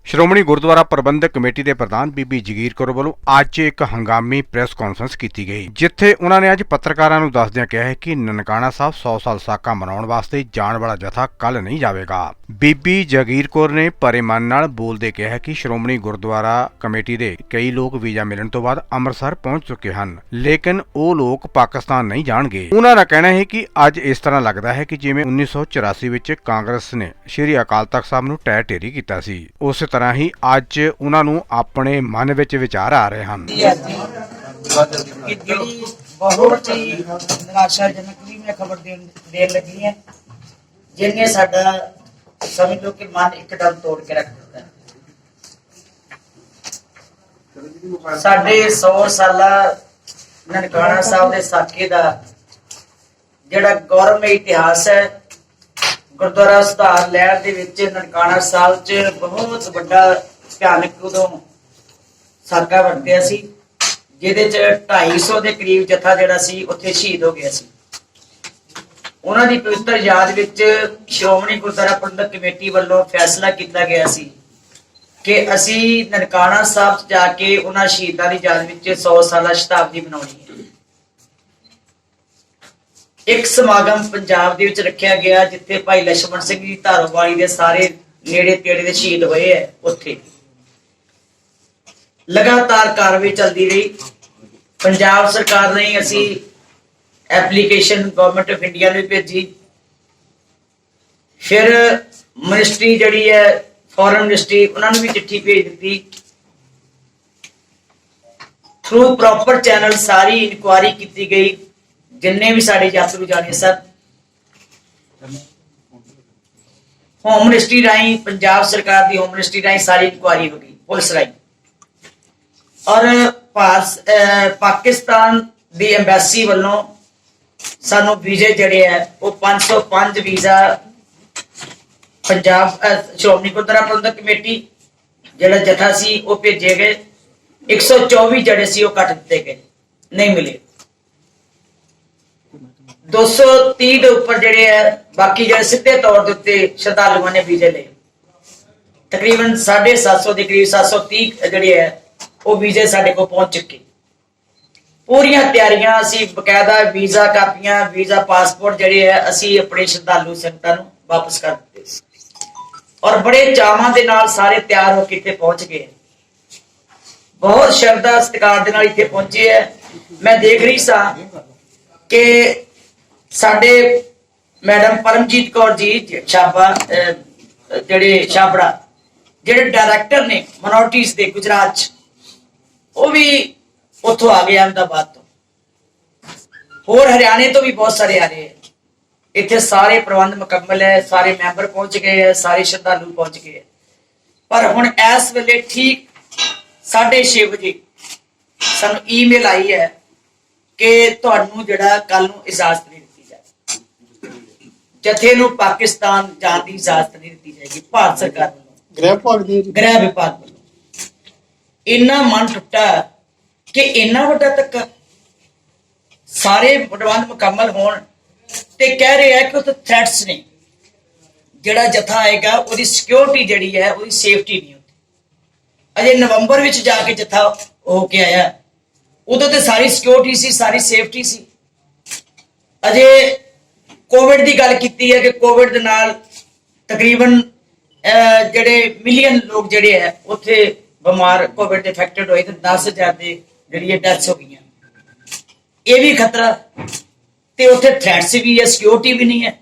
ਸ਼੍ਰੋਮਣੀ ਗੁਰਦੁਆਰਾ ਪ੍ਰਬੰਧਕ committee ਦੇ ਪ੍ਰਧਾਨ ਬੀਬੀ ਜਗੀਰ ਕੌਰ ਵੱਲੋਂ ਅੱਜ ਇੱਕ ਹੰਗਾਮੀ ਪ੍ਰੈਸ ਕਾਨਫਰੰਸ ਕੀਤੀ ਗਈ, ਜਿੱਥੇ ਉਹਨਾਂ ਨੇ ਅੱਜ ਪੱਤਰਕਾਰਾਂ ਨੂੰ ਦੱਸਦਿਆਂ ਕਿਹਾ ਹੈ ਕਿ ਨਨਕਾਣਾ ਸਾਹਿਬ 100 ਸਾਲ ਸਾਕਾ ਮਨਾਉਣ ਵਾਸਤੇ ਜਾਣ ਵਾਲਾ ਜਥਾ ਕੱਲ ਨਹੀਂ ਜਾਵੇਗਾ। ਬੀਬੀ ਜਗੀਰ ਕੌਰ ਨੇ ਭਰੇ ਮਨ ਨਾਲ ਬੋਲਦੇ ਕਿਹਾ ਕਿ ਸ਼੍ਰੋਮਣੀ ਗੁਰਦੁਆਰਾ ਕਮੇਟੀ ਦੇ ਕਈ ਲੋਕ ਵੀਜ਼ਾ ਮਿਲਣ ਤੋਂ ਬਾਅਦ ਅੰਮ੍ਰਿਤਸਰ ਪਹੁੰਚ ਚੁੱਕੇ ਹਨ, ਲੇਕਿਨ ਉਹ ਲੋਕ ਪਾਕਿਸਤਾਨ ਨਹੀਂ ਜਾਣਗੇ। ਉਹਨਾਂ ਦਾ ਕਹਿਣਾ ਹੈ ਕਿ ਅੱਜ ਇਸ ਤਰ੍ਹਾਂ ਲੱਗਦਾ ਹੈ ਕਿ ਜਿਵੇਂ 1984 ਵਿੱਚ ਕਾਂਗਰਸ ਨੇ ਸ਼੍ਰੀ ਅਕਾਲ ਤਖਤ ਸਾਹਿਬ ਨੂੰ ਢਹਿ ਢੇਰੀ ਕੀਤਾ ਸੀ, ਉਸੇ ਤਰ੍ਹਾਂ ਹੀ ਅੱਜ ਉਹਨਾਂ ਨੂੰ ਆਪਣੇ ਮਨ ਵਿੱਚ ਵਿਚਾਰ ਆ ਰਹੇ ਹਨ। बहुत ही निराशाजनक भी मैं खबर देन लगी है, जिन्हें साडा समझ लो कि मन एकदम तोड़ के रख दिता है। साडे 100 साला ननकाना साहब दे साके दा जिहड़ा गौरवमय इतिहास है, गुरुद्वारा सुधार लहर दे विच ननकाना साहब च बहुत वड्डा भयानक उदों साका वरतिया सी, ਜਿਹਦੇ ਚ 250 ਦੇ ਕਰੀਬ ਜਥਾ ਜਿਹੜਾ ਸੀ ਉੱਥੇ ਸ਼ਹੀਦ ਹੋ ਗਿਆ ਸੀ। ਉਹਨਾਂ ਦੀ ਪਵਿੱਤਰ ਯਾਦ ਵਿੱਚ ਸ਼੍ਰੋਮਣੀ ਗੁਰਦੁਆਰਾ ਪ੍ਰਬੰਧਕ ਕਮੇਟੀ ਵੱਲੋਂ ਫੈਸਲਾ ਕੀਤਾ ਗਿਆ ਸੀ ਕਿ ਅਸੀਂ ਨਨਕਾਣਾ ਸਾਹਿਬ ਚ ਜਾ ਕੇ ਉਹਨਾਂ ਸ਼ਹੀਦਾਂ ਦੀ ਯਾਦ ਵਿੱਚ 100 ਸਾਲਾ ਸ਼ਤਾਬਦੀ ਮਨਾਉਣੀ ਹੈ। ਇੱਕ ਸਮਾਗਮ ਪੰਜਾਬ ਦੇ ਵਿੱਚ ਰੱਖਿਆ ਗਿਆ, ਜਿੱਥੇ ਭਾਈ ਲਛਮਣ ਸਿੰਘ ਜੀ ਧਾਰੋਵਾਲੀ ਦੇ ਸਾਰੇ ਨੇੜੇ ਤੇੜੇ ਦੇ ਸ਼ਹੀਦ ਹੋਏ ਹੈ। ਉੱਥੇ लगातार कार्रवाई चलती रही। पंजाब सरकार ने असी एप्लीकेशन गवर्नमेंट ऑफ इंडिया में भेजी, फिर मिनिस्ट्री जड़ी है फॉरेन मिनिस्ट्री उन्होंने भी चिट्ठी भेज दी। थ्रू प्रॉपर चैनल सारी इंक्वायरी की गई, जिन्ने भी साढ़े यात्रु जाने सर होम मिनिस्ट्री राही, पंजाब सरकार की होम मिनिस्ट्री राही सारी इंक्वायरी हो गई, पुलिस राही। और पाकिस्तान दी एम्बेसी वालों सानू वीजे जड़े है वो 505 वीजा पंजाब श्रोमणी गुरुद्वारा प्रबंधक कमेटी जड़ा जथा सी वो भेजे गए। 124 जड़े सी वो कट दिते गए, नहीं मिले। 230 के ऊपर जड़े है बाकी जड़े सीधे तौर के उत्ते श्रद्धालुओं ने वीजे ले, तकरीबन 750 के करीब 730 जड़े है वो वीजे साडे को पहुंच चुके। पूरियां तैयारियां असी बकायदा वीजा कापियां वीजा पासपोर्ट जड़े है असी अपने श्रद्धालु संगतां नूं वापस कर दिते और बड़े चावां दे नाल सारे तैयार होके इत्थे पहुंच गए। बहुत श्रद्धा सत्कार दे नाल इत्थे पहुंचे है। मैं देख रही सा कि साडे मैडम परमजीत कौर जी छाबा जड़े छाबड़ा जड़े डायरैक्टर ने माइनॉरिटीज दे गुजरात च, वो भी उतो आ गए अहमदाबाद तो, होर हरियाणे तो भी बहुत सारे आ रहे हैं। इतने सारे प्रबंध मुकम्मल है, सारे मैंबर पहुंच गए हैं, सारे श्रद्धालु पहुंच गए हैं। पर हुण इस वेले ठीक 6:30 बजे सानू ईमेल आई है कि तुहानू जिहड़ा कल नू इजाजत नहीं दी जाएगी, जथे नू पाकिस्तान जाण दी इजाजत नहीं दी जाएगी। भारत सरकार वालों गृह विभाग वालों इन्ना मन टुटा कि इन्ना वड्डा धक्का, सारे प्रबंध मुकम्मल होण ते कह रहे हैं कि उत्थे थ्रेट्स ने, जिहड़ा जथा आएगा उसकी सिक्योरिटी जिहड़ी है उसकी सेफ्टी नहीं होती। अजे नवंबर विच जाके जथा होके आया, उदों ते सारी सिक्योरिटी सी, सारी सेफ्टी सी। अजे कोविड की गल कीती है कि कोविड दे नाल तकरीबन जिहड़े मिलियन लोग जिहड़े है उत्थे बीमार कोविड इफेक्टेड होए, 10,000 की जी डेथ्स हो गई। ये भी खतरा ते उत्थे थ्रेट्स भी है, सिक्योरिटी भी नहीं है।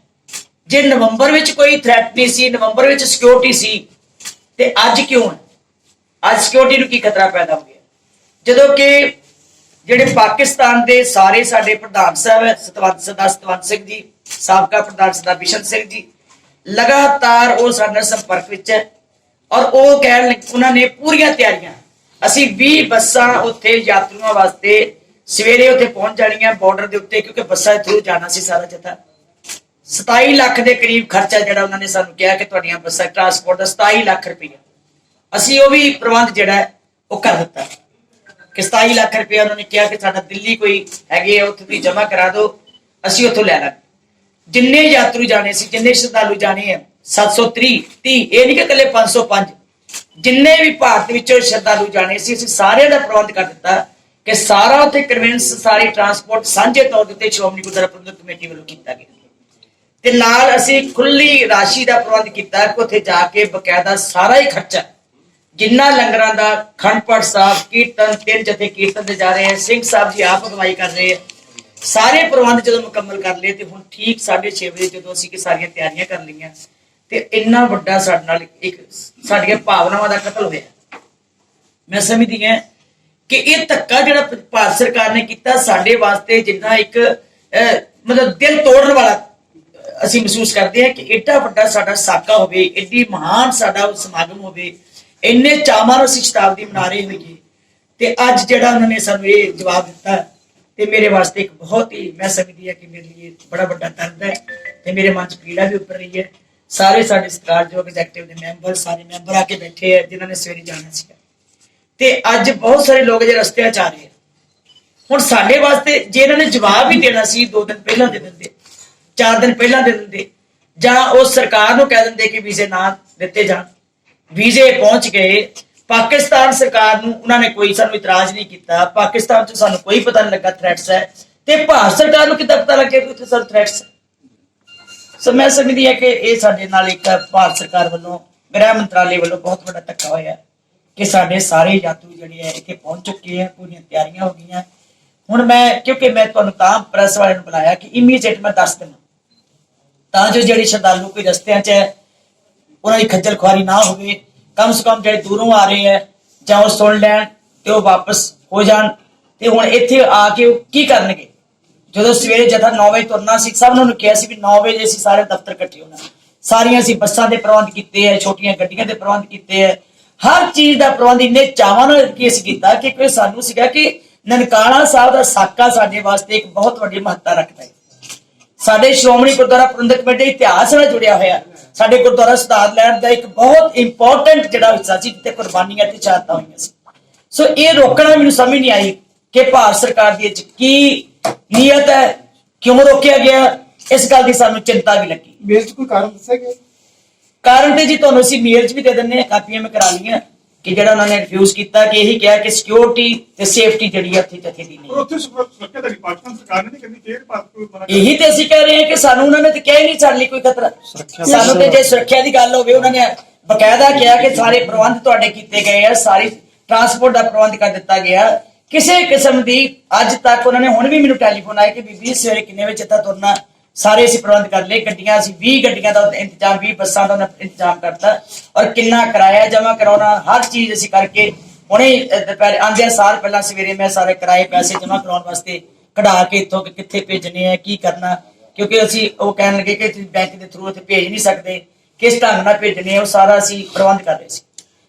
जे नवंबर में कोई थ्रेट नहीं सी, नवंबर में सिक्योरिटी सी, ते अज क्यों है? अज सिक्योरिटी नूं की खतरा पैदा हो गया जदों कि जिहड़े पाकिस्तान के सारे साडे प्रधान साहब है सरदार सतवंत सिंह जी, साबका प्रधान सरदार बिशन सिंह जी, लगातार वो साडे नाल संपर्क विच है और वो कह उन्होंने पूरियां तैयारियां असी 20 बसां उत्थे यात्रुओं वास्ते सवेरे उत्थे पहुंच जानियां बॉर्डर के उत्ते, क्योंकि बसां थ्रू जाना सी सारा जथा। 27 लाख के करीब खर्चा जिहड़ा उन्होंने सानू कहा कि तुहाडीआं बसां ट्रांसपोर्ट का 27 लाख रुपया असी वो भी प्रबंध जिहड़ा है वो कर दिता कि 27 लाख रुपया उन्होंने कहा कि साडा दिल्ली कोई हैगे उत्थे तुसीं जमा करा दो, असी उत्थों लै लांगे। जिन्ने यात्रु जाने सी, जिन्ने श्रद्धालु जाने हैं 730 ये नहीं कि कले 505, ਜਿੰਨੇ ਵੀ ਭਾਰਤ ਵਿੱਚੋਂ ਸ਼ਰਧਾਲੂ ਜਾਣੇ ਸੀ ਅਸੀਂ ਸਾਰਿਆਂ ਦਾ ਪ੍ਰਬੰਧ ਕਰ ਦਿੱਤਾ ਕਿ ਸਾਰਾ ਉੱਥੇ ਕਨਵੈਂਸ ਸਾਰੀ ਟਰਾਂਸਪੋਰਟ ਸਾਂਝੇ ਤੌਰ ਤੇ ਸ਼੍ਰੋਮਣੀ ਗੁਰਦੁਆਰਾ ਪ੍ਰਬੰਧਕ ਕਮੇਟੀ ਵੱਲੋਂ ਕੀਤਾ ਗਿਆ ਤੇ ਨਾਲ ਅਸੀਂ ਖੁੱਲੀ ਰਾਸ਼ੀ ਦਾ ਪ੍ਰਬੰਧ ਕੀਤਾ ਕਿ ਉੱਥੇ ਜਾ ਕੇ ਬਕਾਇਦਾ ਸਾਰਾ ਹੀ ਖਰਚਾ ਜਿੰਨਾ ਲੰਗਰਾਂ ਦਾ ਅਖੰਡ ਪਾਠ ਸਾਹਿਬ ਕੀਰਤਨ 3 ਜਥੇ ਕੀਰਤਨ ਤੇ ਜਾ ਰਹੇ ਹੈ ਸਿੰਘ ਸਾਹਿਬ ਜੀ ਆਪ ਅਗਵਾਈ ਕਰ ਰਹੇ ਹੈ ਸਾਰੇ ਪ੍ਰਬੰਧ ਜਦੋਂ ਮੁਕੰਮਲ ਕਰ ਲਏ ਤੇ ਹੁਣ ਠੀਕ 6:30 ਵਜੇ ਜਦੋਂ ਅਸੀਂ ਕਿ ਸਾਰੀਆਂ ਤਿਆਰੀਆਂ ਕਰ ਲਈਆਂ ਤੇ ਇੰਨਾ ਵੱਡਾ ਸਾਡੇ ਨਾਲ ਇੱਕ ਸਾਡੀਆਂ ਭਾਵਨਾਵਾਂ ਦਾ ਕਤਲ ਹੋਇਆ। ਮੈਂ ਸਮਝਦੀ ਹਾਂ ਕਿ ਇਹ ਧੱਕਾ ਜਿਹੜਾ ਭਾਰਤ ਸਰਕਾਰ ਨੇ ਕੀਤਾ ਸਾਡੇ ਵਾਸਤੇ ਜਿੰਨਾ ਇੱਕ ਮਤਲਬ ਦਿਲ ਤੋੜਨ ਵਾਲਾ ਅਸੀਂ ਮਹਿਸੂਸ ਕਰਦੇ ਹਾਂ ਕਿ ਏਡਾ ਵੱਡਾ ਸਾਡਾ ਸਾਕਾ ਹੋਵੇ, ਏਡੀ ਮਹਾਨ ਸਾਡਾ ਸਮਾਗਮ ਹੋਵੇ, ਇੰਨੇ ਚਾਵਾਂ ਨਾਲ ਅਸੀਂ ਸ਼ਤਾਬਦੀ ਮਨਾ ਰਹੇ ਹੋਈਏ ਤੇ ਅੱਜ ਜਿਹੜਾ ਉਹਨਾਂ ਨੇ ਸਾਨੂੰ ਇਹ ਜਵਾਬ ਦਿੱਤਾ ਤੇ ਮੇਰੇ ਵਾਸਤੇ ਇੱਕ ਬਹੁਤ ਹੀ ਮੈਂ ਸਮਝਦੀ ਹਾਂ ਕਿ ਮੇਰੇ ਲਈ ਬੜਾ ਵੱਡਾ ਦਰਦ ਹੈ ਤੇ ਮੇਰੇ ਮਨ 'ਚ ਪੀੜਾ ਵੀ ਉੱਪਰ ਰਹੀ ਹੈ। ਸਾਰੇ ਸਾਡੇ ਸਤਿਕਾਰਯੋਗ ਐਗਜ਼ੈਕਟਿਵ ਦੇ ਮੈਂਬਰ ਸਾਰੇ ਮੈਂਬਰ ਆ ਕੇ ਬੈਠੇ ਆ ਜਿਨ੍ਹਾਂ ਨੇ ਸਵੇਰੇ ਜਾਣਾ ਸੀ ਤੇ ਅੱਜ ਬਹੁਤ ਸਾਰੇ ਲੋਕ ਜਿਹੜੇ ਰਸਤੇ 'ਚ ਆ ਰਹੇ ਆ। ਹੁਣ ਸਾਡੇ ਵਾਸਤੇ ਜੇ ਇਹਨਾਂ ਨੇ ਜਵਾਬ ਵੀ ਦੇਣਾ ਸੀ 2 ਦਿਨ ਪਹਿਲਾਂ ਦੇ ਦਿੰਦੇ, 4 ਦਿਨ ਪਹਿਲਾਂ ਦੇ ਦਿੰਦੇ ਜਾਂ ਉਹ ਸਰਕਾਰ ਨੂੰ ਕਹਿ ਦਿੰਦੇ ਕਿ ਵੀਜ਼ੇ ਨਾ ਦਿੱਤੇ ਜਾਣ। ਵੀਜ਼ੇ ਪਹੁੰਚ ਗਏ ਪਾਕਿਸਤਾਨ ਸਰਕਾਰ ਨੂੰ, ਉਹਨਾਂ ਨੇ ਕੋਈ ਸਾਨੂੰ ਇਤਰਾਜ਼ ਨਹੀਂ ਕੀਤਾ। ਪਾਕਿਸਤਾਨ 'ਚ ਸਾਨੂੰ ਕੋਈ ਪਤਾ ਨਹੀਂ ਲੱਗਾ ਥ੍ਰੈਟਸ ਹੈ ਤੇ ਭਾਰਤ ਸਰਕਾਰ ਨੂੰ ਕਿੱਦਾਂ ਪਤਾ ਲੱਗਿਆ ਕਿ ਉੱਥੇ ਸਾਨੂੰ ਥ੍ਰੈਟਸ। ਸੋ ਮੈਂ ਸਮਝਦੀ ਹਾਂ ਕਿ ਇਹ ਸਾਡੇ ਨਾਲ ਇੱਕ ਭਾਰਤ ਸਰਕਾਰ ਵੱਲੋਂ ਗ੍ਰਹਿ ਮੰਤਰਾਲੇ ਵੱਲੋਂ ਬਹੁਤ ਵੱਡਾ ਧੱਕਾ ਹੋਇਆ ਕਿ ਸਾਡੇ ਸਾਰੇ ਯਾਤਰੂ ਜਿਹੜੇ ਆ ਇੱਥੇ ਪਹੁੰਚ ਚੁੱਕੇ ਆ, ਪੂਰੀਆਂ ਤਿਆਰੀਆਂ ਹੋ ਗਈਆਂ। ਹੁਣ ਮੈਂ ਕਿਉਂਕਿ ਮੈਂ ਤੁਹਾਨੂੰ ਤਾਂ ਪ੍ਰੈਸ ਵਾਲਿਆਂ ਨੂੰ ਬੁਲਾਇਆ ਕਿ ਇਮੀਡੀਏਟ ਮੈਂ ਦੱਸ ਦੇਵਾਂ ਤਾਂ ਜੋ ਜਿਹੜੇ ਸ਼ਰਧਾਲੂ ਕੋਈ ਰਸਤਿਆਂ 'ਚ ਹੈ ਉਹਨਾਂ ਦੀ ਖੱਜਲ ਖੁਆਰੀ ਨਾ ਹੋਵੇ। ਕਮ ਸੇ ਕਮ ਜਿਹੜੇ ਦੂਰੋਂ ਆ ਰਹੇ ਹੈ ਜਾਂ ਉਹ ਸੁਣ ਲੈਣ ਤੇ ਉਹ ਵਾਪਸ ਹੋ ਜਾਣ। ਤੇ ਹੁਣ ਇੱਥੇ ਆ ਕੇ ਉਹ ਕੀ ਕਰਨਗੇ? ਜਦੋਂ ਸਵੇਰੇ ਜਥਾ 9 ਵਜੇ ਤੁਰਨਾ ਸੀ, ਸਭ ਨੂੰ ਕਿਹਾ ਸੀ ਵੀ 9 ਵਜੇ ਅਸੀਂ ਸਾਰੇ ਦਫ਼ਤਰ ਇਕੱਠੇ ਹੋਣਾ। ਸਾਰੀਆਂ ਅਸੀਂ ਬੱਸਾਂ ਦੇ ਪ੍ਰਬੰਧ ਕੀਤੇ ਹੈ, ਛੋਟੀਆਂ ਗੱਡੀਆਂ ਦੇ ਪ੍ਰਬੰਧ ਕੀਤੇ ਹੈ, ਹਰ ਚੀਜ਼ ਦਾ ਪ੍ਰਬੰਧ ਇੰਨੇ ਚਾਵਾਂ ਨਾਲ ਕੀ ਅਸੀਂ ਕੀਤਾ ਕਿ ਕੋਈ ਸਾਨੂੰ ਸੀਗਾ ਕਿ ਨਨਕਾਣਾ ਸਾਹਿਬ ਦਾ ਸਾਕਾ ਸਾਡੇ ਵਾਸਤੇ ਇੱਕ ਬਹੁਤ ਵੱਡੀ ਮਹੱਤਤਾ ਰੱਖਦਾ ਹੈ। ਸਾਡੇ ਸ਼੍ਰੋਮਣੀ ਗੁਰਦੁਆਰਾ ਪ੍ਰਬੰਧਕ ਕਮੇਟੀ ਇਤਿਹਾਸ ਨਾਲ ਜੁੜਿਆ ਹੋਇਆ ਸਾਡੇ ਗੁਰਦੁਆਰਾ ਸਤਾਰ ਲੈਣ ਦਾ ਇੱਕ ਬਹੁਤ ਇੰਪੋਰਟੈਂਟ ਜਿਹੜਾ ਹਿੱਸਾ ਸੀ ਜਿੱਥੇ ਕੁਰਬਾਨੀਆਂ ਤੇ ਸ਼ਹਾਦਤਾਂ ਹੋਈਆਂ ਸੀ। ਸੋ ਇਹ ਰੋਕਣਾ ਮੈਨੂੰ ਸਮਝ ਨਹੀਂ ਆਈ ਕਿ ਭਾਰਤ ਸਰਕਾਰ ਦੀ ਕੀ ਨੀਅਤ ਹੈ, ਕਿਉਂ ਰੋਕਿਆ ਗਿਆ, ਇਸ ਗੱਲ ਦੀ ਸਾਨੂੰ ਚਿੰਤਾ ਵੀ ਲੱਗੀ। ਮੇਲ 'ਚ ਕੋਈ ਕਾਰਨ ਦੱਸਿਆ ਗਿਆ? ਕਾਰਨ ਤੇ ਜੀ ਤੁਹਾਨੂੰ ਅਸੀਂ ਮੇਲ 'ਚ ਵੀ ਦੇ ਦਿੰਦੇ ਹਾਂ, ਕਾਪੀਆਂ ਮੈਂ ਕਰਾ ਲਈਆਂ ਕਿ ਜਿਹੜਾ ਉਹਨਾਂ ਨੇ ਰਿਫਿਊਜ਼ ਕੀਤਾ ਕਿ ਇਹੀ ਕਿਹਾ ਕਿ ਸਿਕਿਉਰਿਟੀ ਤੇ ਸੇਫਟੀ ਜਿਹੜੀ ਹੈ ਉੱਥੇ ਜਥੇ ਦੀ ਨਹੀਂ। ਉੱਥੇ ਸੁਰੱਖਿਆ ਦਾ ਪਾਕਿਸਤਾਨ ਸਰਕਾਰ ਨੇ ਨਹੀਂ ਕਹਿੰਦੀ ਫੇਰ ਭਾਰਤ ਕੋਈ ਮਨਾ ਕਰ। ਇਹੀ ਤੇ ਅਸੀਂ ਕਹਿ ਰਹੇ ਹਾਂ ਕਿ ਸਾਨੂੰ ਉਹਨਾਂ ਨੇ ਤੇ ਕਿਹਾ ਹੀ ਨਹੀਂ ਸਾਡੇ ਲਈ ਕੋਈ ਖਤਰਾ। ਸਾਨੂੰ ਤੇ ਜੇ ਸੁਰੱਖਿਆ ਦੀ ਗੱਲ ਹੋਵੇ ਉਹਨਾਂ ਨੇ ਬਕਾਇਦਾ ਕਿਹਾ ਕਿ ਸਾਰੇ ਪ੍ਰਬੰਧ ਤੁਹਾਡੇ ਕੀਤੇ ਗਏ ਆ, ਸਾਰੀ ਟਰਾਂਸਪੋਰਟ ਦਾ ਪ੍ਰਬੰਧ ਕਰ ਦਿੱਤਾ ਗਿਆ। ਕਿਸੇ ਕਿਸਮ ਦੀ ਅੱਜ ਤੱਕ ਉਹਨਾਂ ਨੇ ਹੁਣ ਵੀ ਮੈਨੂੰ ਟੈਲੀਫੋਨ ਆਇਆ ਕਿ ਬੀਬੀ ਸਵੇਰੇ ਕਿੰਨੇ ਵਜੇ ਜਥਾ ਤੁਰਨਾ, ਸਾਰੇ ਅਸੀਂ ਪ੍ਰਬੰਧ ਕਰ ਲਏ। ਗੱਡੀਆਂ ਅਸੀਂ 20 ਗੱਡੀਆਂ ਦਾ ਇੰਤਜ਼ਾਮ, 20 ਬੱਸਾਂ ਦਾ ਇੰਤਜ਼ਾਮ ਕਰਤਾ ਔਰ ਕਿੰਨਾ ਕਿਰਾਇਆ ਜਮ੍ਹਾਂ ਕਰਾਉਣਾ ਹਰ ਚੀਜ਼ ਅਸੀਂ ਕਰਕੇ ਹੁਣੇ ਦੁਪਹਿਰ ਆਉਂਦਿਆਂ ਸਾਰ ਪਹਿਲਾਂ ਸਵੇਰੇ ਮੈਂ ਸਾਰੇ ਕਿਰਾਏ ਪੈਸੇ ਜਮ੍ਹਾਂ ਕਰਾਉਣ ਵਾਸਤੇ ਕਢਾ ਕੇ ਇੱਥੋਂ ਕਿੱਥੇ ਭੇਜਣੇ ਆ, ਕੀ ਕਰਨਾ, ਕਿਉਂਕਿ ਅਸੀਂ ਉਹ ਕਹਿਣ ਲੱਗੇ ਕਿ ਤੁਸੀਂ ਬੈਂਕ ਦੇ ਥਰੂ ਉੱਥੇ ਭੇਜ ਨਹੀਂ ਸਕਦੇ, ਕਿਸ ਢੰਗ ਨਾਲ ਭੇਜਣੇ ਉਹ ਸਾਰਾ ਅਸੀਂ ਪ੍ਰਬੰਧ ਕਰ ਰਹੇ ਸੀ।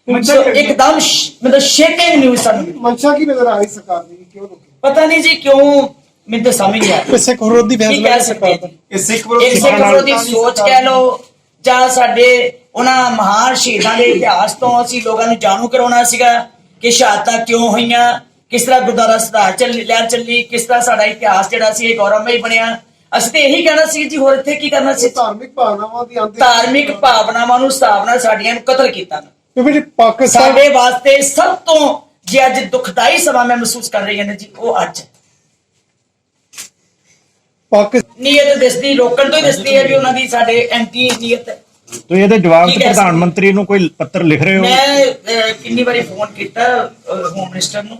ਇੱਕਦਮ ਮਤਲਬ ਸ਼ੇਕਿੰਗ ਨਿਊਜ਼ ਸਾਨੂੰ ਮਿਲੀ। ਮਨਸ਼ਾ ਕੀ ਨਜ਼ਰ ਆ ਰਹੀ ਸਰਕਾਰ ਦੀ, ਕਿਉਂ ਰੁਕੀ? ਪਤਾ ਨਹੀਂ ਜੀ ਕਿਉਂ, ਮੈਨੂੰ ਤਾਂ ਸਮਝ ਨਹੀਂ ਆਇਆ। ਸਿੱਖ ਵਿਰੋਧੀ ਫੈਸਲਾ ਹੈ ਸਰਕਾਰ ਦਾ। ਇਹ ਸਿੱਖ ਵਿਰੋਧੀ ਸੋਚ ਕਹਿ ਲਓ ਜਾਂ ਸਾਡੇ ਉਹਨਾਂ ਮਹਾਨ ਸ਼ਹੀਦਾਂ ਦੇ ਇਤਿਹਾਸ ਤੋਂ ਅਸੀਂ ਲੋਕਾਂ ਨੂੰ ਜਾਣੂ ਕਰਾਉਣਾ ਸੀਗਾ ਕਿ ਸ਼ਹਾਦਤਾਂ ਕਿਉਂ ਹੋਈਆਂ, ਕਿਸ ਤਰ੍ਹਾਂ ਗੁਰਦੁਆਰਾ ਸੁਧਾਰ ਲਹਿਰ ਚੱਲੀ, ਕਿਸ ਤਰ੍ਹਾਂ ਸਾਡਾ ਇਤਿਹਾਸ ਜਿਹੜਾ ਸੀ ਇਹ ਗੌਰਵਮਈ ਬਣਿਆ। ਅਸੀਂ ਤੇ ਇਹੀ ਕਹਿਣਾ ਸੀ ਜੀ, ਹੋਰ ਇੱਥੇ ਕੀ ਕਰਨਾ ਸੀ? ਧਾਰਮਿਕ ਭਾਵਨਾਵਾਂ ਦੀ ਧਾਰਮਿਕ ਭਾਵਨਾਵਾਂ ਨੂੰ ਸਥਾਪਨਾ ਸਾਡੀਆਂ ਨੂੰ ਕਤਲ ਕੀਤਾ। ਪਾਕਿਸਤਾਨ ਸਾਡੇ ਵਾਸਤੇ ਸਭ ਤੋਂ ਜੇ ਅੱਜ ਦੁਖਦਾਈ ਸਮਾਂ ਮੈਂ ਮਹਿਸੂਸ ਕਰ ਰਹੀ ਹਾਂ ਜੀ ਉਹ ਅੱਜ ਨੀਅਤ ਦਿਸਦੀ ਰੋਕਣ ਤੋਂ ਹੀ ਦਿਸਦੀ ਹੈ ਵੀ ਉਹਨਾਂ ਦੀ ਸਾਡੇ ਐਂਟੀ ਨੀਅਤ ਹੈ। ਤੁਸੀਂ ਇਹਦੇ ਜਵਾਬ ਚ ਪ੍ਰਧਾਨ ਮੰਤਰੀ ਨੂੰ ਕੋਈ ਪੱਤਰ ਲਿਖ ਰਹੇ ਹੋ? ਮੈਂ ਕਿੰਨੀ ਵਾਰੀ ਫੋਨ ਕੀਤਾ ਹੋਮ ਮਿਨਿਸਟਰ ਨੂੰ,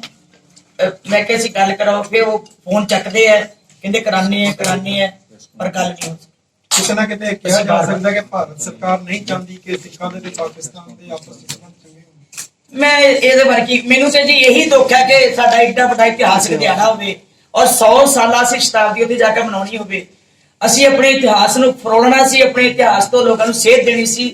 ਮੈਂ ਕਿਹਾ ਸੀ ਗੱਲ ਕਰਾਓ, ਫਿਰ ਉਹ ਫੋਨ ਚੱਕਦੇ ਆ ਕਹਿੰਦੇ ਕਰਾਨੀ ਹੈ ਪਰ ਗੱਲ ਨਹੀਂ ਹੁੰਦੀ। ਕਿਤੇ ਨਾ ਕਿਤੇ ਕਿਹਾ ਜਾ ਸਕਦਾ ਕਿ ਭਾਰਤ ਸਰਕਾਰ ਨਹੀਂ ਚਾਹੁੰਦੀ ਕਿ ਸਿੱਖਾਂ ਦੇ ਤੇ ਪਾਕਿਸਤਾਨ ਦੇ ਆਪਸ ਵਿੱਚ ਸੰਬੰਧ ਚੰਗੇ ਹੋਣ। ਮੈਂ ਇਹਦੇ ਬਾਰੇ ਕੀ, ਮੈਨੂੰ ਤੇ ਜੀ ਇਹੀ ਦੁੱਖ ਹੈ ਕਿ ਸਾਡਾ ਏਡਾ ਵੱਡਾ ਇਤਿਹਾਸਕ ਦਿਹਾੜਾ ਹੋਵੇ ਔਰ 100 ਸਾਲਾ ਅਸੀਂ ਸ਼ਤਾਬਦੀ ਉੱਤੇ ਜਾ ਕੇ ਮਨਾਉਣੀ ਹੋਵੇ। ਅਸੀਂ ਆਪਣੇ ਇਤਿਹਾਸ ਨੂੰ ਫਰੋਲਣਾ ਸੀ, ਆਪਣੇ ਇਤਿਹਾਸ ਤੋਂ ਲੋਕਾਂ ਨੂੰ ਸੇਧ ਦੇਣੀ ਸੀ।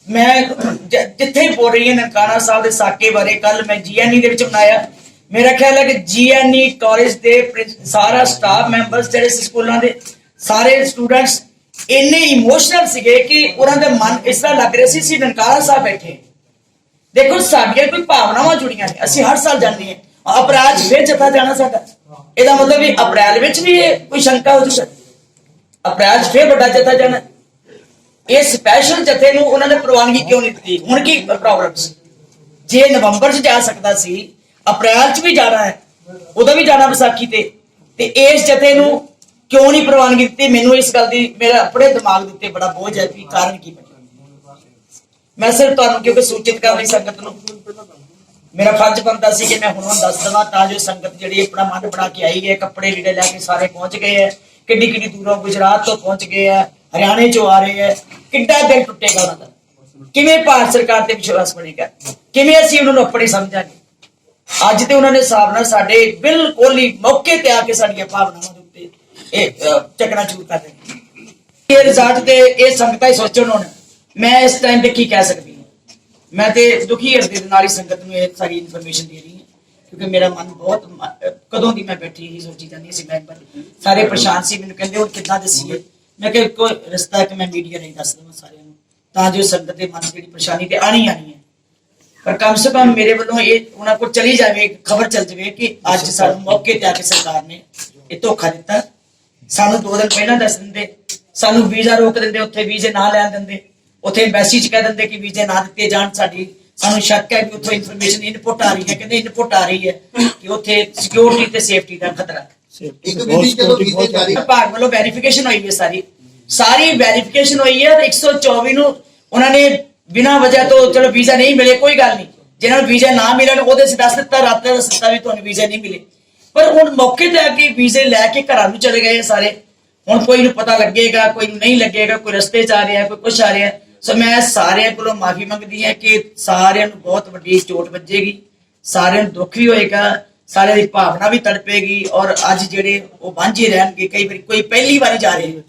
ਮੈਂ ਜਿੱਥੇ ਹੀ ਬੋਲ ਰਹੀ ਹਾਂ ਨਨਕਾਣਾ ਸਾਹਿਬ ਦੇ ਸਾਕੇ ਬਾਰੇ, ਕੱਲ ਮੈਂ GNE ਦੇ ਵਿੱਚ ਬਣਾਇਆ, ਮੇਰਾ ਖਿਆਲ ਹੈ ਕਿ GNE ਕਾਲਜ ਦੇ ਸਾਰਾ ਸਟਾਫ ਮੈਂਬਰਸ ਜਿਹੜੇ ਸਕੂਲਾਂ ਦੇ ਸਾਰੇ ਸਟੂਡੈਂਟਸ ਇੰਨੇ ਇਮੋਸ਼ਨਲ ਸੀਗੇ ਕਿ ਉਹਨਾਂ ਦੇ ਮਨ ਇਸ ਤਰ੍ਹਾਂ ਲੱਗ ਰਿਹਾ ਸੀ ਅਸੀਂ ਨਨਕਾਣਾ ਸਾਹਿਬ ਬੈਠੇ। ਦੇਖੋ ਸਾਡੀਆਂ ਕੋਈ ਭਾਵਨਾਵਾਂ ਜੁੜੀਆਂ ਨੇ, ਅਸੀਂ ਹਰ ਸਾਲ ਜਾਂਦੇ ਹਾਂ। ਅਪ੍ਰੈਲ ਫਿਰ ਜਥਾ ਜਾਣਾ ਸਾਡਾ, ਇਹਦਾ ਮਤਲਬ ਵੀ ਅਪ੍ਰੈਲ ਵਿੱਚ ਵੀ ਕੋਈ ਸ਼ੰਕਾ ਹੋ ਜੂ, ਅਪ੍ਰੈਲ ਫਿਰ ਵੱਡਾ ਜਥਾ ਜਾਣਾ। ਇਹ ਸਪੈਸ਼ਲ ਜਥੇ ਨੂੰ ਉਹਨਾਂ ਨੇ ਪ੍ਰਵਾਨਗੀ ਕਿਉਂ ਨਹੀਂ ਦਿੱਤੀ? ਹੁਣ ਕੀ ਪ੍ਰੋਬਲਮ ਸੀ? ਜੇ ਨਵੰਬਰ 'ਚ ਜਾ ਸਕਦਾ ਸੀ, ਅਪ੍ਰੈਲ 'ਚ ਵੀ ਜਾਣਾ ਹੈ, ਉਦੋਂ ਵੀ ਜਾਣਾ ਵਿਸਾਖੀ ਤੇ ਇਸ ਜਥੇ ਨੂੰ ਕਿਉਂ ਨਹੀਂ ਪ੍ਰਵਾਨਗੀ ਦਿੱਤੀ? ਮੈਨੂੰ ਇਸ ਗੱਲ ਦੀ, ਮੇਰਾ ਆਪਣੇ ਦਿਮਾਗ ਦੇ ਉੱਤੇ ਬੜਾ ਬੋਝ ਹੈ ਕਿ ਕਾਰਨ ਕੀ ਬਣਿਆ। ਮੈਂ ਸਿਰਫ ਤੁਹਾਨੂੰ ਕਿਉਂਕਿ ਸੂਚਿਤ ਕਰ ਰਹੀ ਸੰਗਤ ਨੂੰ, ਮੇਰਾ ਫਰਜ਼ ਬਣਦਾ ਸੀ ਕਿ ਮੈਂ ਹੁਣ ਦੱਸ ਦੇਵਾਂ ਤਾਂ ਜੋ ਸੰਗਤ ਜਿਹੜੀ ਆਪਣਾ ਮਨ ਬਣਾ ਕੇ ਆਈ ਹੈ, ਕੱਪੜੇ ਲੀੜੇ ਲੈ ਕੇ ਸਾਰੇ ਪਹੁੰਚ ਗਏ ਹੈ, ਕਿੱਡੀ ਕਿੱਡੀ ਦੂਰੋਂ ਗੁਜਰਾਤ ਤੋਂ ਪਹੁੰਚ ਗਏ ਹੈ, ਹਰਿਆਣੇ ਚੋਂ ਆ ਰਹੇ ਹੈ, ਕਿੱਡਾ ਦਿਲ ਟੁੱਟੇਗਾ ਉਹਨਾਂ ਦਾ, ਕਿਵੇਂ ਭਾਰਤ ਸਰਕਾਰ ਤੇ ਵਿਸ਼ਵਾਸ ਬਣੇਗਾ, ਕਿਵੇਂ ਅਸੀਂ ਉਹਨਾਂ ਨੂੰ ਆਪਣੇ ਸਮਝਾਂਗੇ। ਅੱਜ ਤੇ ਉਹਨਾਂ ਨੇ ਹਿਸਾਬ ਨਾਲ ਸਾਡੇ ਬਿਲਕੁਲ ਹੀ ਮੌਕੇ ਤੇ ਆ ਕੇ ਸਾਡੀਆਂ ਭਾਵਨਾਵਾਂ ਦੇ ਉੱਤੇ ਇਹ ਚਕਨਾਚੂਰ ਕਰ ਰਹੇ। ਇਹ ਰਿਜ਼ਲਟ ਤੇ ਇਹ ਸੰਗਤਾਂ ਹੀ ਸੋਚਣ ਹੁਣ ਮੈਂ ਇਸ ਟਾਈਮ ਤੇ ਕੀ ਕਹਿ ਸਕਦੀ ਹਾਂ। ਮੈਂ ਤੇ ਦੁਖੀ ਹਿਰਦੇ ਦੇ ਨਾਲ ਹੀ ਸੰਗਤ ਨੂੰ ਇਹ ਸਾਰੀ ਇਨਫੋਰਮੇਸ਼ਨ ਦੇ ਰਹੀ ਹਾਂ, ਕਿਉਂਕਿ ਮੇਰਾ ਮਨ ਬਹੁਤ ਕਦੋਂ ਦੀ ਮੈਂ ਬੈਠੀ ਹੀ ਸੋਚੀ ਜਾਂਦੀ ਸੀ। ਮੈਂਬਰ ਸਾਰੇ ਪਰੇਸ਼ਾਨ ਸੀ, ਮੈਨੂੰ ਕਹਿੰਦੇ ਹੁਣ ਕਿੱਦਾਂ ਦੱਸੀਏ। ਮੈਂ ਕਿਹਾ ਇੱਕੋ ਰਸਤਾ ਹੈ ਕਿ ਮੈਂ ਮੀਡੀਆ ਨਹੀਂ ਦੱਸ ਦਵਾਂ ਸਾਰਿਆਂ ਨੂੰ, ਤਾਂ ਜੋ ਸੰਗਤ ਦੇ ਮਨ ਜਿਹੜੀ ਪਰੇਸ਼ਾਨੀ ਤੇ ਆਣੀ ਹੈ, ਪਰ ਕਮ ਸੇ ਕਮ ਮੇਰੇ ਵੱਲੋਂ ਇਹ ਉਹਨਾਂ ਕੋਲ ਚਲੀ ਜਾਵੇ, ਖਬਰ ਚੱਲ ਜਾਵੇ ਕਿ ਅੱਜ ਸਾਨੂੰ ਮੌਕੇ ਤੇ ਆ ਕੇ ਸਰਕਾਰ ਨੇ ਇਹ ਧੋਖਾ ਦਿੱਤਾ। ਸਾਨੂੰ 2 ਦਿਨ ਪਹਿਲਾਂ ਦੱਸ ਦਿੰਦੇ, ਸਾਨੂੰ ਵੀਜ਼ਾ ਰੋਕ ਦਿੰਦੇ, ਉੱਥੇ ਵੀਜ਼ੇ ਨਾ ਲੈਣ ਦਿੰਦੇ, ਉੱਥੇ ਐਮਬੈਸੀ 'ਚ ਕਹਿ ਦਿੰਦੇ ਕਿ ਵੀਜ਼ੇ ਨਾ ਦਿੱਤੇ ਜਾਣ। ਸਾਨੂੰ ਸ਼ੱਕ ਹੈ ਕਿ ਉੱਥੋਂ ਇਨਫੋਰਮੇਸ਼ਨ ਇਨਪੁਟ ਆ ਰਹੀ ਹੈ, ਕਹਿੰਦੇ ਇਨਪੁਟ ਆ ਰਹੀ ਹੈ ਕਿ ਉੱਥੇ ਸਿਕਿਉਰਿਟੀ ਤੇ ਸੇਫਟੀ ਦਾ ਖਤਰਾ। ਵਿਭਾਗ ਵੱਲੋਂ ਵੈਰੀਫਿਕੇਸ਼ਨ ਹੋਈ ਹੈ, ਸਾਰੀ ਵੈਰੀਫਿਕੇਸ਼ਨ ਹੋਈ ਹੈ। 124 ਨੂੰ ਉਹਨਾਂ ਨੇ ਬਿਨਾਂ ਵਜ੍ਹਾ ਤੋਂ ਚਲੋ ਵੀਜ਼ਾ ਨਹੀਂ ਮਿਲੇ, ਕੋਈ ਗੱਲ ਨਹੀਂ, ਜਿਹਨਾਂ ਨੂੰ ਵੀਜ਼ਾ ਨਾ ਮਿਲਣ ਉਹਦੇ ਸੇ ਦੱਸ ਦਿੱਤਾ, ਰਾਤ ਦੱਸ ਦਿੱਤਾ ਵੀ ਤੁਹਾਨੂੰ ਵੀਜ਼ਾ ਨਹੀਂ ਮਿਲੇ। ਪਰ ਹੁਣ ਮੌਕੇ ਤੇ ਆ ਕੇ ਵੀਜ਼ੇ ਲੈ ਕੇ ਘਰਾਂ ਨੂੰ ਚਲੇ ਗਏ ਸਾਰੇ। ਹੁਣ ਕੋਈ ਨੂੰ ਪਤਾ ਲੱਗੇਗਾ, ਕੋਈ ਨੂੰ ਨਹੀਂ ਲੱਗੇਗਾ, ਕੋਈ ਰਸਤੇ 'ਚ ਆ ਰਿਹਾ, ਕੋਈ ਕੁਛ ਆ ਰਿਹਾ। ਸੋ ਮੈਂ ਸਾਰਿਆਂ ਕੋਲੋਂ ਮਾਫੀ ਮੰਗਦੀ ਹਾਂ ਕਿ ਸਾਰਿਆਂ ਨੂੰ ਬਹੁਤ ਵੱਡੀ ਚੋਟ ਵੱਜੇਗੀ, ਸਾਰਿਆਂ ਨੂੰ ਦੁੱਖ ਵੀ ਹੋਏਗਾ, ਸਾਰਿਆਂ ਦੀ ਭਾਵਨਾ ਵੀ ਤੜਪੇਗੀ। ਔਰ ਅੱਜ ਜਿਹੜੇ ਉਹ ਵਾਂਝੇ ਰਹਿਣਗੇ, ਕਈ ਵਾਰੀ ਕੋਈ ਪਹਿਲੀ ਵਾਰੀ ਜਾ ਰਹੇ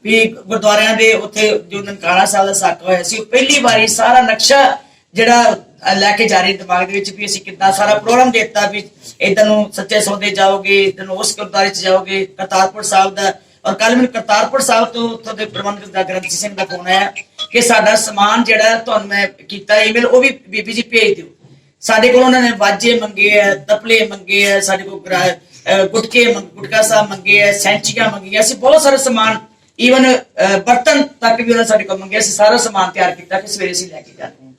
ਵੀ ਗੁਰਦੁਆਰਿਆਂ ਦੇ ਉੱਥੇ ਜੋ ਨਨਕਾਣਾ ਸਾਹਿਬ ਦਾ ਸਾਕਾ ਹੋਇਆ ਸੀ, ਉਹ ਪਹਿਲੀ ਵਾਰੀ ਸਾਰਾ ਨਕਸ਼ਾ ਜਿਹੜਾ ਲੈ ਕੇ ਜਾ ਰਹੇ ਦਿਮਾਗ ਦੇ ਵਿੱਚ ਵੀ ਅਸੀਂ ਕਿੱਦਾਂ ਸਾਰਾ ਪ੍ਰੋਗਰਾਮ ਦਿੱਤਾ ਵੀ ਇੱਧਰ ਨੂੰ ਸੱਚੇ ਸੌਦੇ ਜਾਓਗੇ, ਇੱਧਰ ਨੂੰ ਉਸ ਗੁਰਦੁਆਰੇ 'ਚ ਜਾਓਗੇ, ਕਰਤਾਰਪੁਰ ਸਾਹਿਬ ਦਾ। ਔਰ ਕੱਲ ਮੈਨੂੰ ਕਰਤਾਰਪੁਰ ਸਾਹਿਬ ਤੋਂ ਉੱਥੋਂ ਦੇ ਪ੍ਰਬੰਧਕ ਦਾ ਗ੍ਰੰਥੀ ਸਿੰਘ ਦਾ ਫੋਨ ਆਇਆ ਕਿ ਸਾਡਾ ਸਮਾਨ ਜਿਹੜਾ ਤੁਹਾਨੂੰ ਮੈਂ ਕੀਤਾ ਈਮੇਲ, ਉਹ ਵੀ ਬੀਬੀ ਜੀ ਭੇਜ ਦਿਓ। ਸਾਡੇ ਕੋਲ ਉਹਨਾਂ ਨੇ ਵਾਜੇ ਮੰਗੇ ਆ, ਤਪਲੇ ਮੰਗੇ ਆ, ਸਾਡੇ ਕੋਲ ਗੁਟਕਾ ਸਾਹਿਬ ਮੰਗੇ ਆ, ਸੈਂਚੀਆਂ ਮੰਗੀਆਂ, ਅਸੀਂ ਬਹੁਤ ਸਾਰਾ ਸਮਾਨ, ਈਵਨ ਬਰਤਨ ਤੱਕ ਵੀ ਉਹਨਾਂ ਸਾਡੇ ਕੋਲ ਮੰਗੇ। ਅਸੀਂ ਸਾਰਾ ਸਮਾਨ ਤਿਆਰ ਕੀਤਾ ਕਿ ਸਵੇਰੇ ਅਸੀਂ ਲੈ ਕੇ ਜਾਣਾ,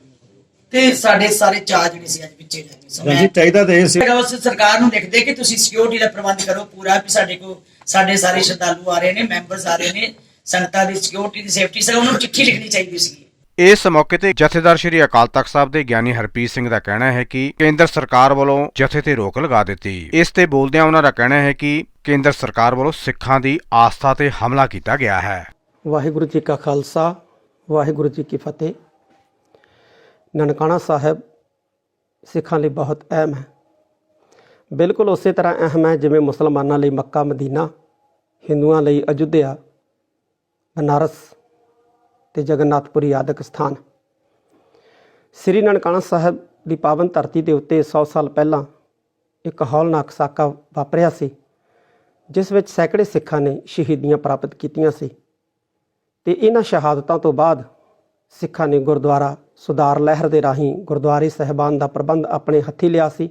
ਤੇ ਸਾਡੇ ਸਾਰੇ ਚਾਹ ਜਿਹੜੇ ਸੀ ਅੱਜ ਪਿੱਛੇ ਲੈ ਗਏ। ਚਾਹੀਦਾ ਤੇ ਇਹ ਸੀ ਉਸ ਸਰਕਾਰ ਨੂੰ ਲਿਖਦੇ ਕਿ ਤੁਸੀਂ ਸਿਕਿਉਰਿਟੀ ਦਾ ਪ੍ਰਬੰਧ ਕਰੋ ਪੂਰਾ, ਵੀ ਸਾਡੇ ਕੋਲ ਸਾਡੇ ਸਾਰੇ ਸ਼ਰਧਾਲੂ ਆ ਰਹੇ ਨੇ, ਮੈਂਬਰਸ ਆ ਰਹੇ ਨੇ, ਸੰਗਤਾਂ ਦੀ ਸਿਕਿਉਰਿਟੀ ਦੀ ਸੇਫਟੀ ਸਰ ਉਹਨਾਂ ਨੂੰ ਚਿੱਠੀ ਲਿਖਣੀ ਚਾਹੀਦੀ ਸੀ। ਇਸ ਮੌਕੇ ਤੇ ਜਥੇਦਾਰ ਸ਼੍ਰੀ ਅਕਾਲ ਤਖਤ ਸਾਹਿਬ ਦੇ ਗਿਆਨੀ ਹਰਪ੍ਰੀਤ ਸਿੰਘ ਦਾ ਕਹਿਣਾ ਹੈ ਕਿ ਕੇਂਦਰ ਸਰਕਾਰ ਵੱਲੋਂ ਜਥੇ ਤੇ ਰੋਕ ਲਗਾ ਦਿੱਤੀ। ਇਸ ਤੇ ਬੋਲਦਿਆਂ ਉਹਨਾਂ ਦਾ ਕਹਿਣਾ ਹੈ ਕਿ ਕੇਂਦਰ ਸਰਕਾਰ ਵੱਲੋਂ ਸਿੱਖਾਂ ਦੀ ਆਸਥਾ ਤੇ ਹਮਲਾ ਕੀਤਾ ਗਿਆ ਹੈ। ਵਾਹਿਗੁਰੂ ਜੀ ਕਾ ਖਾਲਸਾ, ਵਾਹਿਗੁਰੂ ਜੀ ਕੀ ਫਤਿਹ। ਨਨਕਾਣਾ ਸਾਹਿਬ ਸਿੱਖਾਂ ਲਈ ਬਹੁਤ ਅਹਿਮ ਹੈ, ਬਿਲਕੁਲ ਉਸੇ ਤਰ੍ਹਾਂ ਅਹਿਮ ਹੈ ਜਿਵੇਂ ਮੁਸਲਮਾਨਾਂ ਲਈ ਮੱਕਾ ਮਦੀਨਾ, ਹਿੰਦੂਆਂ ਲਈ ਅਯੁੱਧਿਆ, ਬਨਾਰਸ ਤੇ ਜਗਨਨਾਥਪੁਰੀ ਆਦਿਕ ਸਥਾਨ। ਸ੍ਰੀ ਨਨਕਾਣਾ ਸਾਹਿਬ ਦੀ ਪਾਵਨ ਧਰਤੀ ਦੇ ਉੱਤੇ 100 ਸਾਲ ਪਹਿਲਾਂ ਇੱਕ ਹੌਲਨਾਕ ਸਾਕਾ ਵਾਪਰਿਆ ਸੀ, ਜਿਸ ਵਿੱਚ ਸੈਂਕੜੇ ਸਿੱਖਾਂ ਨੇ ਸ਼ਹੀਦੀਆਂ ਪ੍ਰਾਪਤ ਕੀਤੀਆਂ ਸੀ। ਤੇ ਇਹਨਾਂ ਸ਼ਹਾਦਤਾਂ ਤੋਂ ਬਾਅਦ ਸਿੱਖਾਂ ਨੇ ਗੁਰਦੁਆਰਾ ਸੁਧਾਰ ਲਹਿਰ ਦੇ ਰਾਹੀਂ ਗੁਰਦੁਆਰੇ ਸਾਹਿਬਾਨ ਦਾ ਪ੍ਰਬੰਧ ਆਪਣੇ ਹੱਥੀਂ ਲਿਆ ਸੀ,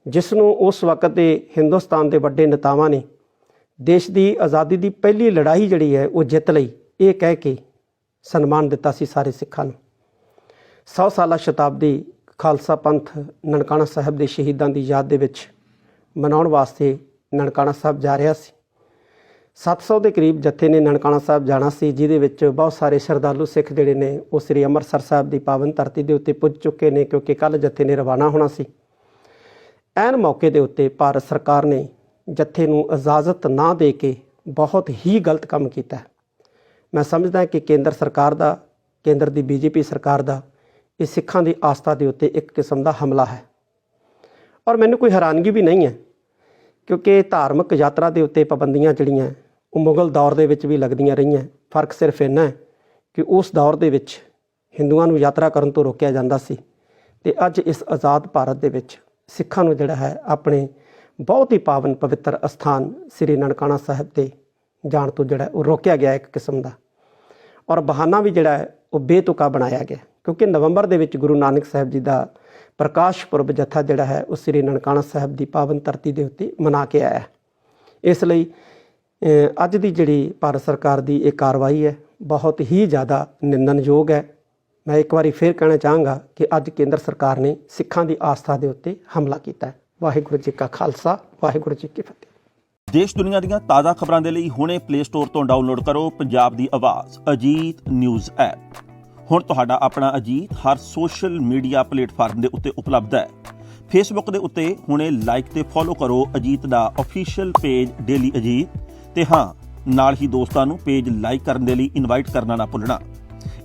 ਜਿਸ ਨੂੰ ਉਸ ਵਕਤ ਦੇ ਹਿੰਦੁਸਤਾਨ ਦੇ ਵੱਡੇ ਨੇਤਾਵਾਂ ਨੇ ਦੇਸ਼ ਦੀ ਆਜ਼ਾਦੀ ਦੀ ਪਹਿਲੀ ਲੜਾਈ ਜਿਹੜੀ ਹੈ ਉਹ ਜਿੱਤ ਲਈ, ਇਹ ਕਹਿ ਕੇ ਸਨਮਾਨ ਦਿੱਤਾ ਸੀ ਸਾਰੇ ਸਿੱਖਾਂ ਨੂੰ। 100 ਸਾਲਾ ਸ਼ਤਾਬਦੀ ਖਾਲਸਾ ਪੰਥ ਨਨਕਾਣਾ ਸਾਹਿਬ ਦੇ ਸ਼ਹੀਦਾਂ ਦੀ ਯਾਦ ਦੇ ਵਿੱਚ ਮਨਾਉਣ ਵਾਸਤੇ ਨਨਕਾਣਾ ਸਾਹਿਬ ਜਾ ਰਿਹਾ ਸੀ। 700 ਦੇ ਕਰੀਬ ਜਥੇ ਨੇ ਨਨਕਾਣਾ ਸਾਹਿਬ ਜਾਣਾ ਸੀ, ਜਿਹਦੇ ਵਿੱਚ ਬਹੁਤ ਸਾਰੇ ਸ਼ਰਧਾਲੂ ਸਿੱਖ ਜਿਹੜੇ ਨੇ ਉਹ ਸ੍ਰੀ ਅੰਮ੍ਰਿਤਸਰ ਸਾਹਿਬ ਦੀ ਪਾਵਨ ਧਰਤੀ ਦੇ ਉੱਤੇ ਪੁੱਜ ਚੁੱਕੇ ਨੇ, ਕਿਉਂਕਿ ਕੱਲ੍ਹ ਜਥੇ ਨੇ ਰਵਾਨਾ ਹੋਣਾ ਸੀ। ਐਨ ਮੌਕੇ ਦੇ ਉੱਤੇ ਭਾਰਤ ਸਰਕਾਰ ਨੇ ਜਥੇ ਨੂੰ ਇਜਾਜ਼ਤ ਨਾ ਦੇ ਕੇ ਬਹੁਤ ਹੀ ਗਲਤ ਕੰਮ ਕੀਤਾ। ਮੈਂ ਸਮਝਦਾ ਕਿ ਕੇਂਦਰ ਸਰਕਾਰ ਦਾ, ਕੇਂਦਰ ਦੀ ਬੀਜੇਪੀ ਸਰਕਾਰ ਦਾ ਇਹ ਸਿੱਖਾਂ ਦੀ ਆਸਥਾ ਦੇ ਉੱਤੇ ਇੱਕ ਕਿਸਮ ਦਾ ਹਮਲਾ ਹੈ। ਔਰ ਮੈਨੂੰ ਕੋਈ ਹੈਰਾਨਗੀ ਵੀ ਨਹੀਂ ਹੈ, ਕਿਉਂਕਿ ਧਾਰਮਿਕ ਯਾਤਰਾ ਦੇ ਉੱਤੇ ਪਾਬੰਦੀਆਂ ਜਿਹੜੀਆਂ ਉਹ ਮੁਗਲ ਦੌਰ ਦੇ ਵਿੱਚ ਵੀ ਲੱਗਦੀਆਂ ਰਹੀਆਂ। ਫਰਕ ਸਿਰਫ ਇੰਨਾ ਹੈ ਕਿ ਉਸ ਦੌਰ ਦੇ ਵਿੱਚ ਹਿੰਦੂਆਂ ਨੂੰ ਯਾਤਰਾ ਕਰਨ ਤੋਂ ਰੋਕਿਆ ਜਾਂਦਾ ਸੀ, ਤੇ ਅੱਜ ਇਸ ਆਜ਼ਾਦ ਭਾਰਤ ਦੇ ਵਿੱਚ ਸਿੱਖਾਂ ਨੂੰ ਜਿਹੜਾ ਹੈ ਆਪਣੇ ਬਹੁਤ ਹੀ ਪਾਵਨ ਪਵਿੱਤਰ ਅਸਥਾਨ ਸ੍ਰੀ ਨਨਕਾਣਾ ਸਾਹਿਬ 'ਤੇ ਜਾਣ ਤੋਂ ਜਿਹੜਾ ਉਹ ਰੋਕਿਆ ਗਿਆ ਇੱਕ ਕਿਸਮ ਦਾ। ਔਰ ਬਹਾਨਾ ਵੀ ਜਿਹੜਾ ਹੈ ਉਹ ਬੇਤੁਕਾ ਬਣਾਇਆ ਗਿਆ, ਕਿਉਂਕਿ ਨਵੰਬਰ ਦੇ ਵਿੱਚ ਗੁਰੂ ਨਾਨਕ ਸਾਹਿਬ ਜੀ ਦਾ ਪ੍ਰਕਾਸ਼ ਪੁਰਬ ਜਥਾ ਜਿਹੜਾ ਹੈ ਉਹ ਸ੍ਰੀ ਨਨਕਾਣਾ ਸਾਹਿਬ ਦੀ ਪਾਵਨ ਧਰਤੀ ਦੇ ਉੱਤੇ ਮਨਾ ਕੇ ਆਇਆ। ਇਸ ਲਈ ਅੱਜ ਦੀ ਜਿਹੜੀ ਭਾਰਤ ਸਰਕਾਰ ਦੀ ਇਹ ਕਾਰਵਾਈ ਹੈ ਬਹੁਤ ਹੀ ਜ਼ਿਆਦਾ ਨਿੰਦਣਯੋਗ ਹੈ। ਮੈਂ ਇੱਕ ਵਾਰੀ ਫੇਰ ਕਹਿਣਾ ਚਾਹਾਂਗਾ ਕਿ ਅੱਜ ਕੇਂਦਰ ਸਰਕਾਰ ਨੇ ਸਿੱਖਾਂ ਦੀ ਆਸਥਾ ਦੇ ਉੱਤੇ ਹਮਲਾ ਕੀਤਾ ਹੈ। ਵਾਹਿਗੁਰੂ ਜੀ ਕਾ ਖਾਲਸਾ, ਵਾਹਿਗੁਰੂ ਜੀ ਕੀ ਫਤਿਹ। ਦੇਸ਼ ਦੁਨੀਆ ਦੀਆਂ ਤਾਜ਼ਾ ਖਬਰਾਂ ਦੇ ਲਈ ਹੁਣੇ ਪਲੇ ਸਟੋਰ ਤੋਂ ਡਾਊਨਲੋਡ ਕਰੋ ਪੰਜਾਬ ਦੀ ਆਵਾਜ਼ ਅਜੀਤ ਨਿਊਜ਼ ਐਪ। ਹੁਣ ਤੁਹਾਡਾ ਆਪਣਾ ਅਜੀਤ ਹਰ ਸੋਸ਼ਲ ਮੀਡੀਆ ਪਲੇਟਫਾਰਮ ਦੇ ਉੱਤੇ ਉਪਲਬਧ ਹੈ। ਫੇਸਬੁੱਕ ਦੇ ਉੱਤੇ ਹੁਣੇ ਲਾਈਕ ਤੇ ਫੋਲੋ ਕਰੋ ਅਜੀਤ ਦਾ ਅਫੀਸ਼ੀਅਲ ਪੇਜ ਡੇਲੀ ਅਜੀਤ, ਤੇ ਹਾਂ ਨਾਲ ਹੀ ਦੋਸਤਾਂ ਨੂੰ ਪੇਜ ਲਾਈਕ ਕਰਨ ਦੇ ਲਈ ਇਨਵਾਈਟ ਕਰਨਾ ਨਾ ਭੁੱਲਣਾ।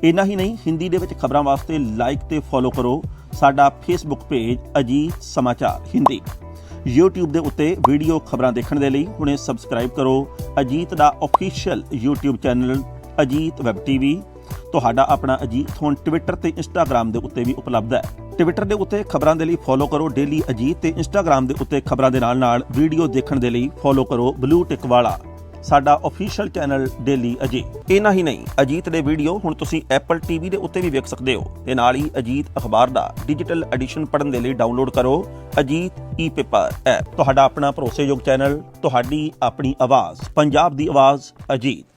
ਇੰਨਾ ਹੀ ਨਹੀਂ, ਹਿੰਦੀ ਦੇ ਵਿੱਚ ਖਬਰਾਂ ਵਾਸਤੇ ਲਾਈਕ ਤੇ ਫੋਲੋ ਕਰੋ ਸਾਡਾ ਫੇਸਬੁੱਕ ਪੇਜ ਅਜੀਤ ਸਮਾਚਾਰ ਹਿੰਦੀ। YouTube ਦੇ ਉੱਤੇ ਵੀਡੀਓ ਖਬਰਾਂ ਦੇਖਣ ਦੇ ਲਈ ਹੁਣੇ ਸਬਸਕ੍ਰਾਈਬ ਕਰੋ ਅਜੀਤ ਦਾ official YouTube channel Ajit web TV. ਤੁਹਾਡਾ ਆਪਣਾ ਅਜੀਤ ਹੁਣ ਟਵਿੱਟਰ ਤੇ ਇੰਸਟਾਗ੍ਰਾਮ ਦੇ ਉੱਤੇ ਵੀ ਉਪਲਬਧ ਹੈ। ਟਵਿੱਟਰ ਦੇ ਉੱਤੇ ਖਬਰਾਂ ਦੇ ਲਈ ਫੋਲੋ ਕਰੋ ਡੇਲੀ ਅਜੀਤ, ਤੇ ਇੰਸਟਾਗ੍ਰਾਮ ਦੇ ਉੱਤੇ ਖਬਰਾਂ ਦੇ ਨਾਲ ਵੀਡੀਓ ਦੇਖਣ ਦੇ ਲਈ ਫੋਲੋ ਕਰੋ ਬਲੂ ਟਿਕ ਵਾਲਾ ਸਾਡਾ ਅਫੀਸ਼ੀਅਲ ਚੈਨਲ ਡੇਲੀ ਅਜੀਤ। ਇੰਨਾ ਹੀ ਨਹੀਂ, ਅਜੀਤ ਦੇ ਵੀਡੀਓ ਹੁਣ ਤੁਸੀਂ ਐਪਲ ਟੀਵੀ ਦੇ ਉੱਤੇ ਵੀ ਵੇਖ ਸਕਦੇ ਹੋ, ਤੇ ਨਾਲ ਹੀ ਅਜੀਤ ਅਖਬਾਰ ਦਾ ਡਿਜੀਟਲ ਐਡੀਸ਼ਨ ਪੜ੍ਹਨ ਦੇ ਲਈ ਡਾਊਨਲੋਡ ਕਰੋ ਅਜੀਤ ਈ-ਪੇਪਰ ਐਪ। ਤੁਹਾਡਾ ਆਪਣਾ ਭਰੋਸੇਯੋਗ ਚੈਨਲ, ਤੁਹਾਡੀ ਆਪਣੀ ਆਵਾਜ਼, ਪੰਜਾਬ ਦੀ ਆਵਾਜ਼ ਅਜੀਤ।